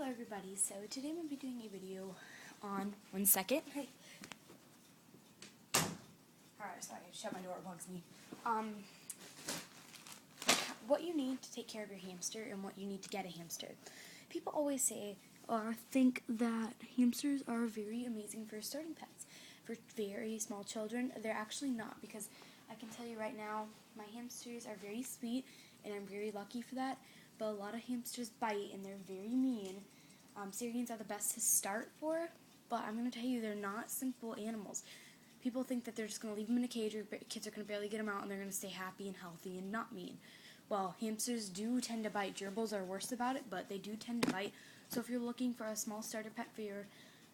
everybody, so today I'm going to be doing a video on, one second, alright, sorry, I shut my door, it bugs me, what you need to take care of your hamster and what you need to get a hamster. People always say, or think that hamsters are very amazing for starting pets. For very small children, they're actually not, because I can tell you right now, my hamsters are very sweet, and I'm very lucky for that. But a lot of hamsters bite, and they're very mean. Syrians are the best to start for, but I'm going to tell you, they're not simple animals. People think that they're just going to leave them in a cage, or kids are going to barely get them out, and they're going to stay happy and healthy and not mean. Well, hamsters do tend to bite. Gerbils are worse about it, but they do tend to bite. So if you're looking for a small starter pet for your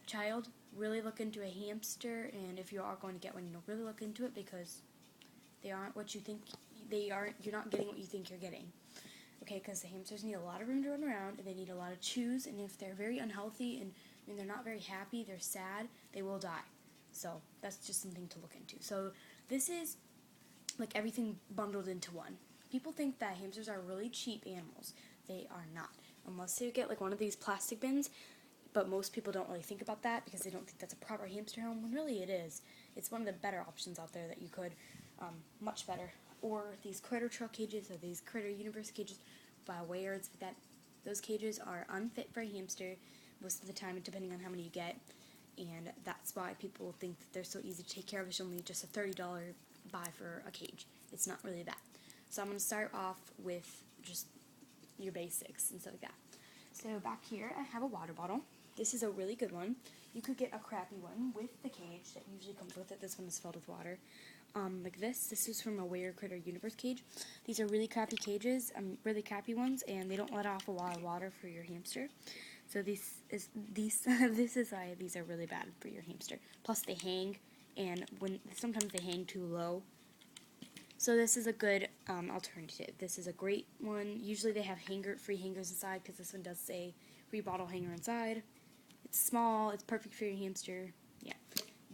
child, really look into a hamster, and if you are going to get one, really look into it, because they aren't what you think they are. You're not getting what you think you're getting. Okay, because the hamsters need a lot of room to run around, and they need a lot of chews, and if they're very unhealthy and they're not very happy, they're sad, they will die. So that's just something to look into. So this is like everything bundled into one. People think that hamsters are really cheap animals. They are not, unless you get like one of these plastic bins, but most people don't really think about that because they don't think that's a proper hamster home, when really it is. It's one of the better options out there that you could, much better. Or these critter truck cages, or these critter universe cages by words that those cages are unfit for a hamster most of the time, depending on how many you get, and that's why people think that they're so easy to take care of. It's only just a $30 buy for a cage. It's not really that. So I'm going to start off with just your basics and stuff like that. So back here I have a water bottle. This is a really good one. You could get a crappy one with the cage that usually comes with it. This one is filled with water. Like this. This is from a Weird Critter Universe cage. These are really crappy cages, really crappy ones, and they don't let off a lot of water for your hamster. So this is why these are really bad for your hamster. Plus they hang, and sometimes they hang too low. So this is a good alternative. This is a great one. Usually they have free hangers inside, because this one does say free bottle hanger inside. It's small. It's perfect for your hamster. Yeah.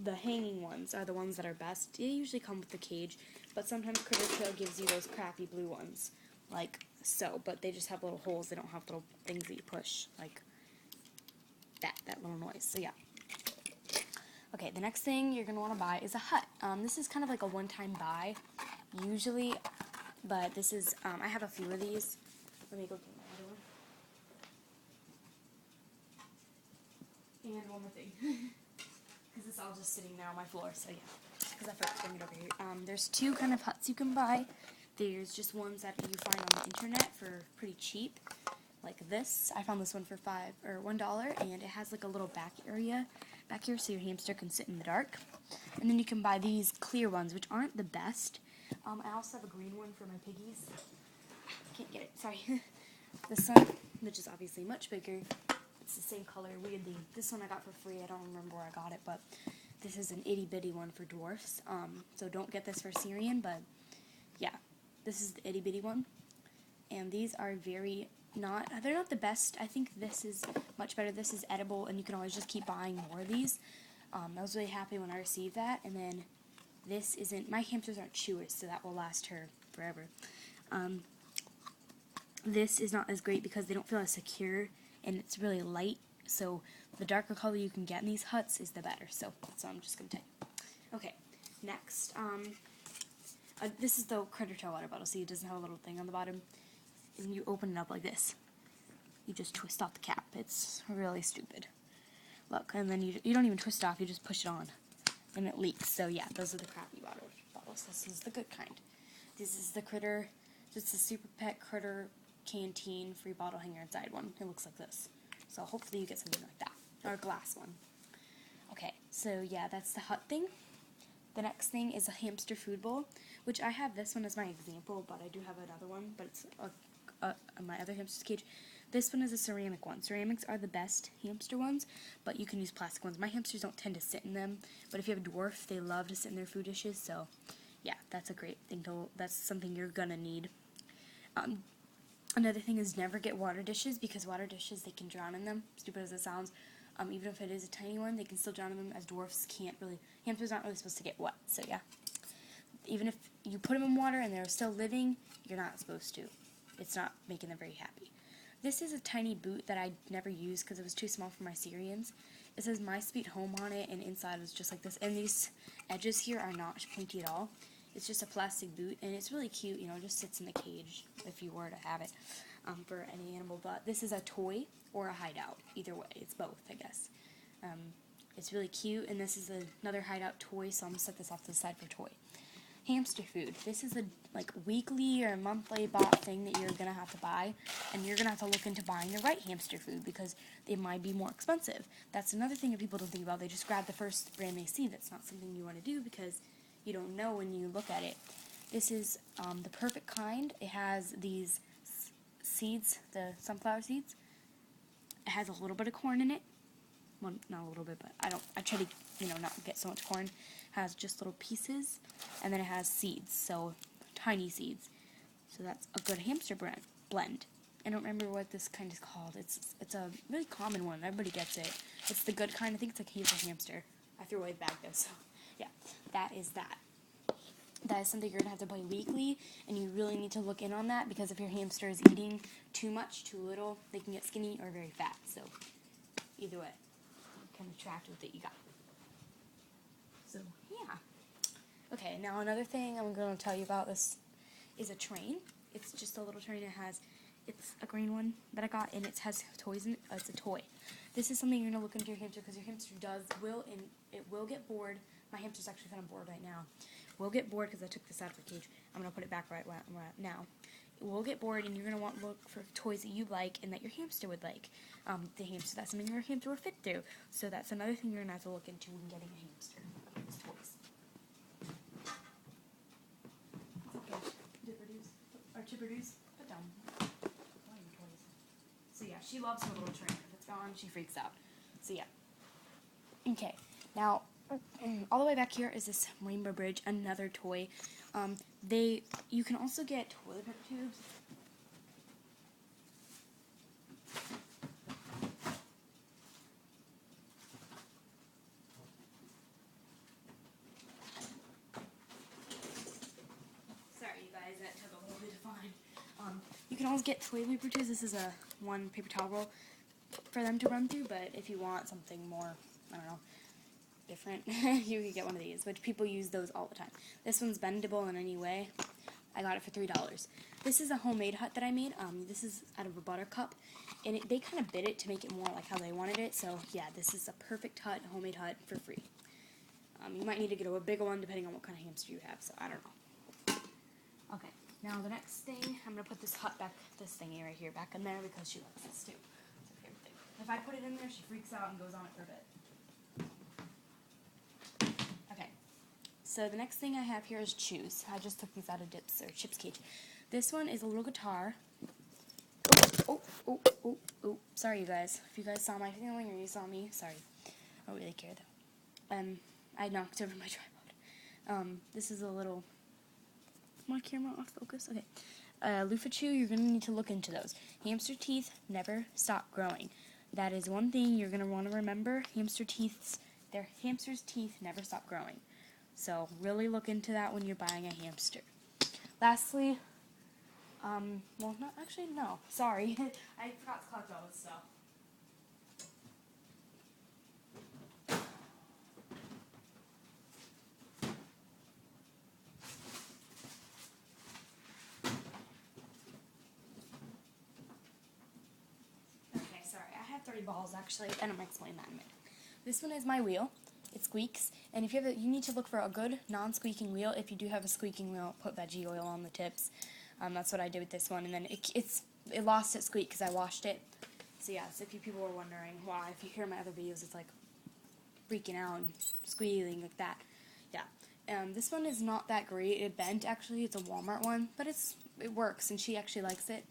The hanging ones are the ones that are best. They usually come with the cage, but sometimes Critter Trail gives you those crappy blue ones, like so, but they just have little holes. They don't have little things that you push, like that little noise. So yeah. Okay, the next thing you're going to want to buy is a hut. This is kind of like a one-time buy, usually, but this is, I have a few of these. Let me go get my other one. And one more thing. Because it's all just sitting there on my floor, so yeah. Because I forgot to bring it over here. There's two kind of huts you can buy. There's just ones that you find on the internet for pretty cheap, like this. I found this one for $1, and it has like a little back area back here, so your hamster can sit in the dark. And then you can buy these clear ones, which aren't the best. I also have a green one for my piggies. Can't get it, sorry. This one, which is obviously much bigger. It's the same color, weirdly. This one I got for free. I don't remember where I got it, but this is an itty-bitty one for dwarfs. So don't get this for Syrian, but yeah, this is the itty-bitty one. And these are they're not the best. I think this is much better. This is edible, and you can always just keep buying more of these. I was really happy when I received that. And then this isn't, my hamsters aren't chewers, so that will last her forever. This is not as great because they don't feel as secure, and it's really light, so the darker color you can get in these huts is the better. So that's what I'm just going to tell you. Okay, next, this is the Critter Trail water bottle, so it doesn't have a little thing on the bottom, and you open it up like this. You just twist off the cap. It's really stupid. Look, and then you don't even twist it off, you just push it on, and it leaks. So yeah, those are the crappy bottles. This is the good kind. This is the Critter, just a Super Pet Critter Canteen free bottle hanger inside one. It looks like this. So hopefully you get something like that, or a glass one. Okay, so yeah, that's the hut thing. The next thing is a hamster food bowl, which I have this one as my example, but I do have another one, but it's my other hamster's cage. This one is a ceramic one. Ceramics are the best hamster ones, but you can use plastic ones. My hamsters don't tend to sit in them, but if you have a dwarf, they love to sit in their food dishes, so yeah, that's a great thing that's something you're gonna need. Another thing is never get water dishes, because water dishes, they can drown in them, stupid as it sounds. Even if it is a tiny one, they can still drown in them, as dwarfs can't really, hamsters aren't really supposed to get wet, so yeah. Even if you put them in water and they're still living, you're not supposed to. It's not making them very happy. This is a tiny boot that I never used because it was too small for my Syrians. It says My Sweet Home on it, and inside is just like this. And these edges here are not pointy at all. It's just a plastic boot, and it's really cute. You know, it just sits in the cage if you were to have it for any animal. But this is a toy or a hideout. Either way, it's both, I guess. It's really cute, and this is another hideout toy, so I'm going to set this off to the side for toy. Hamster food. This is a weekly or monthly bought thing that you're going to have to buy, and you're going to have to look into buying the right hamster food because they might be more expensive. That's another thing that people don't think about. They just grab the first brand they see. That's not something you want to do because you don't know when you look at it. This is the perfect kind. It has these seeds, the sunflower seeds. It has a little bit of corn in it. Well, not a little bit, but I try to, not get so much corn. It has just little pieces, and then it has seeds, so tiny seeds. So that's a good hamster blend. I don't remember what this kind is called. It's a really common one. Everybody gets it. It's the good kind. I think it's like Hazel hamster. I threw away the bag though, so yeah, that is that. That is something you're going to have to buy weekly, and you really need to look in on that because if your hamster is eating too much, too little, they can get skinny or very fat. So either way, you can attract with it you got. So yeah. Okay, now another thing I'm going to tell you about this is a train. It's just a little train. It's a green one that I got, and it has toys in it. It's a toy. This is something you're going to look into your hamster because your hamster will get bored. My hamster's actually kind of bored right now. Will get bored because I took this out of the cage. I'm going to put it back right now. It will get bored, and you're going to want to look for toys that you like and that your hamster would like. That's something your hamster would fit through. So that's another thing you're going to have to look into when getting a hamster. Is toys. Okay. Chipperdoos. Put down. Toys. So yeah, she loves her little train. If it's gone, she freaks out. So yeah. Okay. Now, all the way back here is this Rainbow Bridge, another toy. You can also get toilet paper tubes. Sorry, you guys, that took a little bit to find. You can also get toilet paper tubes. This is a one paper towel roll for them to run through, but if you want something more, I don't know, different, you can get one of these, which people use those all the time. This one's bendable in any way. I got it for $3. This is a homemade hut that I made. This is out of a buttercup, and they kind of bit it to make it more like how they wanted it. So yeah, this is a perfect hut, homemade hut for free. You might need to get a bigger one depending on what kind of hamster you have. So I don't know. Okay, now the next thing, I'm gonna put this thingy right here back in there because she likes this too. It's her favorite thing. If I put it in there, she freaks out and goes on it for a bit. So the next thing I have here is chews. I just took these out of Chip's cage. This one is a little guitar. Oh. Sorry, you guys. If you guys saw my feeling or you saw me, sorry. I don't really care, though. I knocked over my tripod. This is a little... My camera off focus? Okay. Loofah chew, you're going to need to look into those. Hamster teeth never stop growing. That is one thing you're going to want to remember. Hamster's teeth never stop growing. So really look into that when you're buying a hamster. Lastly, well, not actually, no, sorry. I forgot to collect all this stuff. Okay, sorry, I have 30 balls actually, and I'm going to explain that in a minute. This one is my wheel. It squeaks, and if you need to look for a good non-squeaking wheel. If you do have a squeaking wheel, put veggie oil on the tips. That's what I did with this one, and then it lost its squeak because I washed it. So yeah, so if you people were wondering why, if you hear my other videos, it's like freaking out and squealing like that. Yeah, this one is not that great. It bent actually. It's a Walmart one, but it works, and she actually likes it.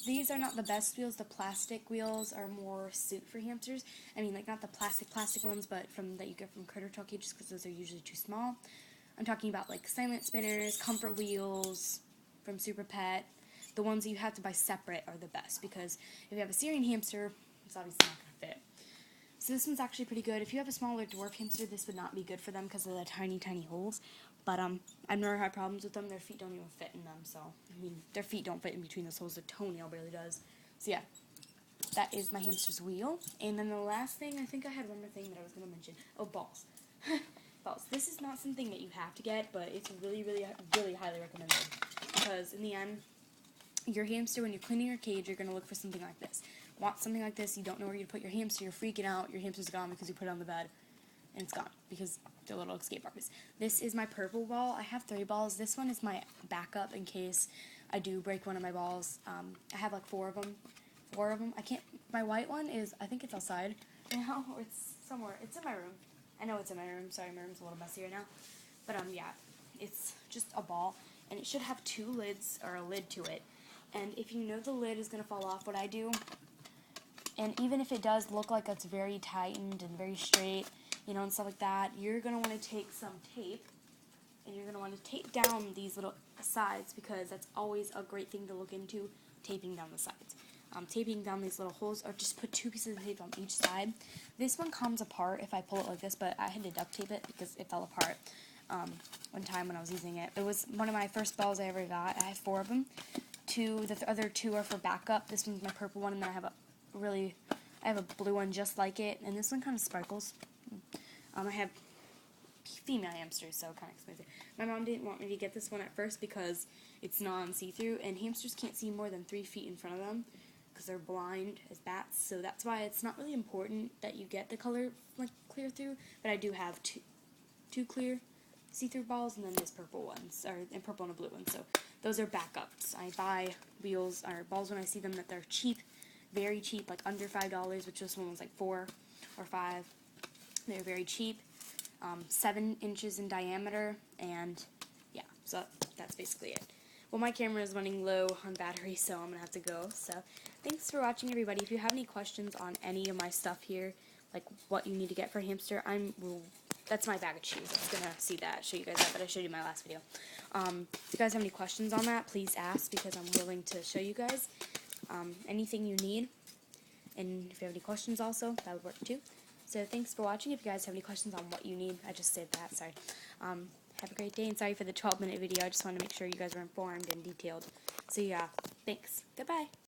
These are not the best wheels. The plastic wheels are more suit for hamsters. I mean, like, not the plastic ones, but that you get from Critter Talkie, just because those are usually too small. I'm talking about, like, silent spinners, comfort wheels from Super Pet. The ones that you have to buy separate are the best, because if you have a Syrian hamster, it's obviously not going to fit. So this one's actually pretty good. If you have a smaller dwarf hamster, this would not be good for them because of the tiny, tiny holes. But I've never had problems with them. Their feet don't even fit in them. So, I mean, their feet don't fit in between those holes. The toenail barely does. So, yeah. that is my hamster's wheel. And then the last thing, I think I had one more thing that I was going to mention. Oh, balls. Balls. This is not something that you have to get, but it's really, really, really highly recommended. Because in the end, your hamster, when you're cleaning your cage, you're going to look for something like this. Want something like this, you don't know where you put your hamster, you're freaking out, your hamster's gone because you put it on the bed, and it's gone because they're little escape artists. This is my purple ball. I have 3 balls. This one is my backup in case I do break one of my balls. I have like 4 of them. 4 of them. I can't, my white one is, I think it's outside now, or it's somewhere. It's in my room. I know it's in my room. Sorry, my room's a little messy right now. But yeah, it's just a ball, and it should have 2 lids, or a lid to it. And if you know the lid is going to fall off, what I do, and even if it does look like it's very tightened and very straight, you know, and stuff like that, you're going to want to take some tape, and you're going to want to tape down these little sides, because that's always a great thing to look into, taping down the sides. Taping down these little holes, or just put 2 pieces of tape on each side. This one comes apart if I pull it like this, but I had to duct tape it because it fell apart one time when I was using it. It was one of my first balls I ever got. I have 4 of them. The other 2 are for backup. This one's my purple one, and then I have a blue one just like it, and this one kind of sparkles. I have female hamsters, so it kind of explains it. My mom didn't want me to get this one at first because it's non-see-through, and hamsters can't see more than 3 feet in front of them because they're blind as bats, so that's why it's not really important that you get the color like clear through, but I do have two clear see-through balls, and then this purple ones, and purple and a blue one, so those are backups. I buy wheels, or balls when I see them that they're cheap, very cheap, like under $5, which this one was like 4 or 5. They're very cheap, 7 inches in diameter, and yeah, so that's basically it. Well, my camera is running low on battery, so I'm going to have to go. So thanks for watching, everybody. If you have any questions on any of my stuff here, like what you need to get for a hamster, that's my bag of shoes. I was going to show you guys that, but I showed you in my last video. If you guys have any questions on that, please ask, because I'm willing to show you guys anything you need. And if you have any questions also, that would work too. So thanks for watching. If you guys have any questions on what you need, I just said that, sorry. Have a great day, and sorry for the 12-minute video. I just wanted to make sure you guys were informed and detailed. So yeah, thanks. Goodbye.